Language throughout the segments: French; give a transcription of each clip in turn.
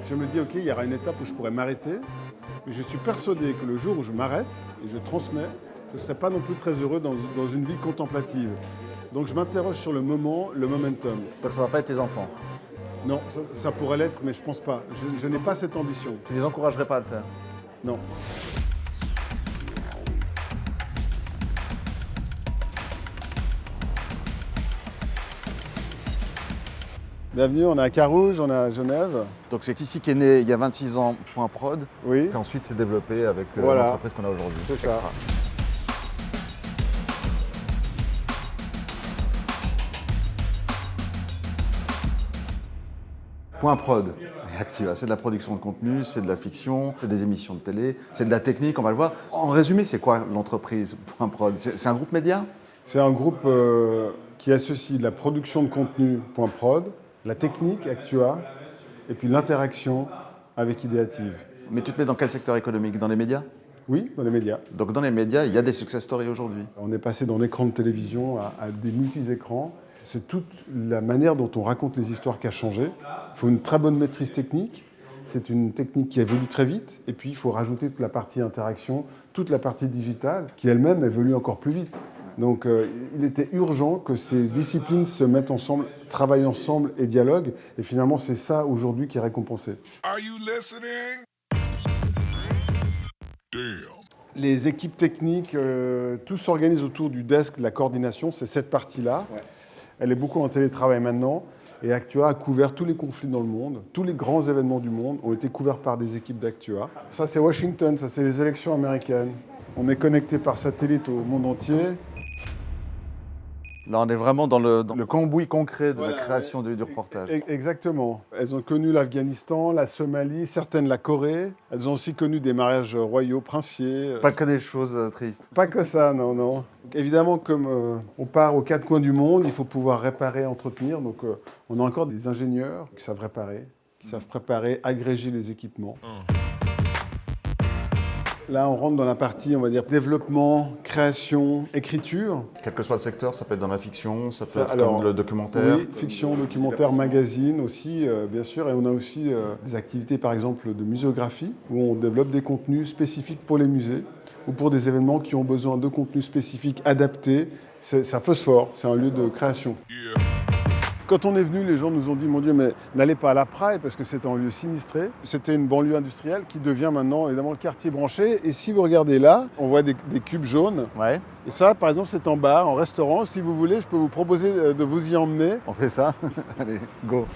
Je me dis, ok, il y aura une étape où je pourrais m'arrêter, mais je suis persuadé que le jour où je m'arrête et je transmets, je ne serai pas non plus très heureux dans une vie contemplative. Donc je m'interroge sur le moment, le momentum. Donc ça ne va pas être tes enfants. Non, ça pourrait l'être, mais je pense pas. Je n'ai pas cette ambition. Tu les encouragerais pas à le faire? Non. Bienvenue, on est à Carouge, on est à Genève. Donc c'est ici qu'est né il y a 26 ans Point Prod, Oui, qui ensuite s'est développé avec Voilà. l'entreprise qu'on a aujourd'hui. c'est ça. Extra. Point Prod et Activa, c'est de la production de contenu, c'est de la fiction, c'est des émissions de télé, c'est de la technique, on va le voir. En résumé, c'est quoi l'entreprise Point Prod? C'est un groupe média? C'est un groupe qui associe de la production de contenu Point Prod, la technique Actua, et puis l'interaction avec Ideative. Mais tu te mets dans quel secteur économique? Dans les médias? Oui, dans les médias. Donc dans les médias, il y a des success stories aujourd'hui. On est passé d'un écran de télévision à des multi-écrans. C'est toute la manière dont on raconte les histoires qui a changé. Il faut une très bonne maîtrise technique. C'est une technique qui évolue très vite. Et puis, il faut rajouter toute la partie interaction, toute la partie digitale, qui elle-même évolue encore plus vite. Donc, il était urgent que ces disciplines se mettent ensemble, travaillent ensemble et dialoguent. Et finalement, c'est ça aujourd'hui qui est récompensé. Are you listening? Damn. Les équipes techniques, tout s'organise autour du desk de la coordination. C'est cette partie-là. Ouais. Elle est beaucoup en télétravail maintenant. Et Actua a couvert tous les conflits dans le monde. Tous les grands événements du monde ont été couverts par des équipes d'Actua. Ça, c'est Washington. Ça, c'est les élections américaines. On est connecté par satellite au monde entier. Là, on est vraiment dans le cambouis concret de Voilà, la création du reportage. Exactement. Elles ont connu l'Afghanistan, la Somalie, certaines la Corée. Elles ont aussi connu des mariages royaux, princiers. Pas que des choses tristes. Pas que ça, non, non. Évidemment, comme on part aux quatre coins du monde, il faut pouvoir réparer, entretenir. Donc, on a encore des ingénieurs qui savent réparer, qui savent préparer, agréger les équipements. Là, on rentre dans la partie, on va dire, développement, création, écriture. Quel que soit le secteur, ça peut être dans la fiction, ça peut Ça, être alors, comme le documentaire. Oui, fiction, documentaire, magazine aussi, bien sûr. Et on a aussi des activités, par exemple, de muséographie, où on développe des contenus spécifiques pour les musées ou pour des événements qui ont besoin de contenus spécifiques adaptés. Ça phosphore, c'est un lieu de création. Yeah. Quand on est venu, les gens nous ont dit, mon Dieu, mais n'allez pas à la Praille parce que c'était un lieu sinistré. C'était une banlieue industrielle qui devient maintenant, évidemment, le quartier branché. Et si vous regardez là, on voit des cubes jaunes. Ouais, Et ça, par exemple, c'est en bar, en restaurant. Si vous voulez, je peux vous proposer de vous y emmener. on fait ça. Allez, go.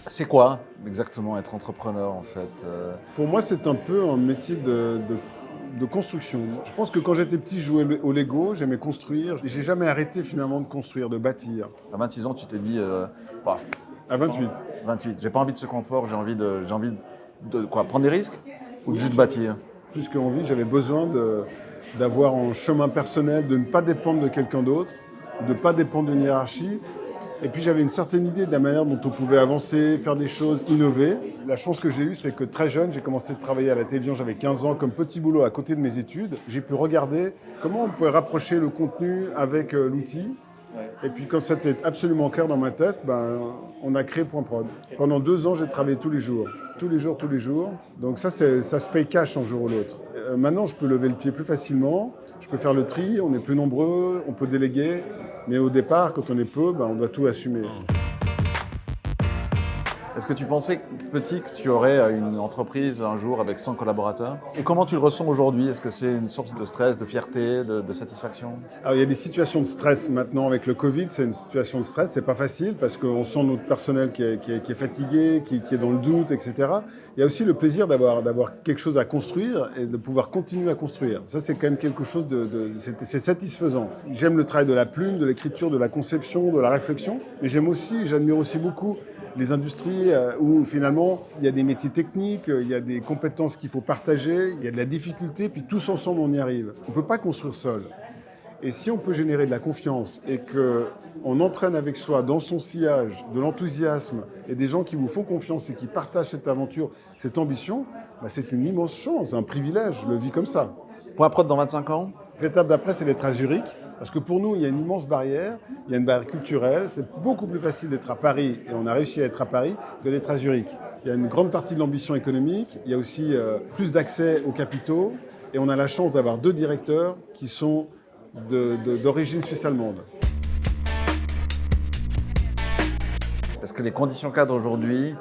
C'est quoi exactement être entrepreneur en fait? Pour moi, c'est un peu un métier de construction. Je pense que quand j'étais petit, je jouais au Lego, j'aimais construire. Et j'ai jamais arrêté finalement de construire, de bâtir. À 26 ans, tu t'es dit, bah, À 28. 28, j'ai pas envie de ce confort, j'ai envie de quoi, prendre des risques ou juste bâtir? Plus qu'envie, j'avais besoin d'avoir un chemin personnel, de ne pas dépendre de quelqu'un d'autre, de ne pas dépendre d'une hiérarchie. Et puis j'avais une certaine idée de la manière dont on pouvait avancer, faire des choses, innover. La chance que j'ai eue, c'est que très jeune, j'ai commencé à travailler à la télévision, j'avais 15 ans, comme petit boulot à côté de mes études. J'ai pu regarder comment on pouvait rapprocher le contenu avec l'outil. Et puis quand c'était absolument clair dans ma tête, on a créé Point Prod. Pendant 2 ans, j'ai travaillé tous les jours. Tous les jours, tous les jours. Donc ça se paye cash un jour ou l'autre. Maintenant, je peux lever le pied plus facilement. Je peux faire le tri, on est plus nombreux, on peut déléguer. Mais au départ, quand on est peu, on doit tout assumer. Est-ce que tu pensais, petit, que tu aurais une entreprise un jour avec 100 collaborateurs? Et comment tu le ressens aujourd'hui? Est-ce que c'est une sorte de stress, de fierté, de satisfaction? Alors, il y a des situations de stress maintenant avec le Covid, c'est une situation de stress, c'est pas facile parce qu'on sent notre personnel qui est fatigué, qui est dans le doute, etc. Il y a aussi le plaisir d'avoir quelque chose à construire et de pouvoir continuer à construire. Ça, c'est quand même quelque chose c'est satisfaisant. J'aime le travail de la plume, de l'écriture, de la conception, de la réflexion, mais j'admire aussi beaucoup les industries où finalement il y a des métiers techniques, il y a des compétences qu'il faut partager, il y a de la difficulté, puis tous ensemble on y arrive. On ne peut pas construire seul. Et si on peut générer de la confiance et qu'on entraîne avec soi dans son sillage de l'enthousiasme et des gens qui vous font confiance et qui partagent cette aventure, cette ambition, c'est une immense chance, un privilège, je le vis comme ça. Point Prod dans 25 ans? L'étape d'après, c'est d'être à Zurich, parce que pour nous, il y a une immense barrière, il y a une barrière culturelle, c'est beaucoup plus facile d'être à Paris, et on a réussi à être à Paris, que d'être à Zurich. Il y a une grande partie de l'ambition économique, il y a aussi plus d'accès aux capitaux, et on a la chance d'avoir 2 directeurs qui sont d'origine suisse-allemande. Est-ce que les conditions cadres aujourd'hui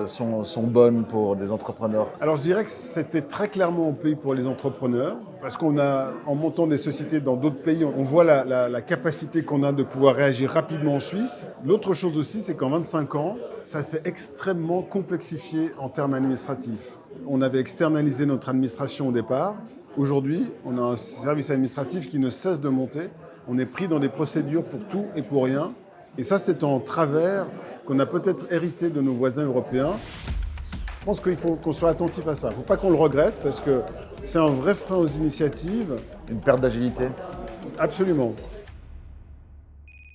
sont bonnes pour des entrepreneurs? Alors je dirais que c'était très clairement un pays pour les entrepreneurs, parce en montant des sociétés dans d'autres pays, on voit la capacité qu'on a de pouvoir réagir rapidement en Suisse. L'autre chose aussi, c'est qu'en 25 ans, ça s'est extrêmement complexifié en termes administratifs. On avait externalisé notre administration au départ. Aujourd'hui, on a un service administratif qui ne cesse de monter. On est pris dans des procédures pour tout et pour rien. Et ça, c'est un travers qu'on a peut-être hérité de nos voisins européens. Je pense qu'il faut qu'on soit attentif à ça. Il ne faut pas qu'on le regrette parce que c'est un vrai frein aux initiatives. Une perte d'agilité? Absolument.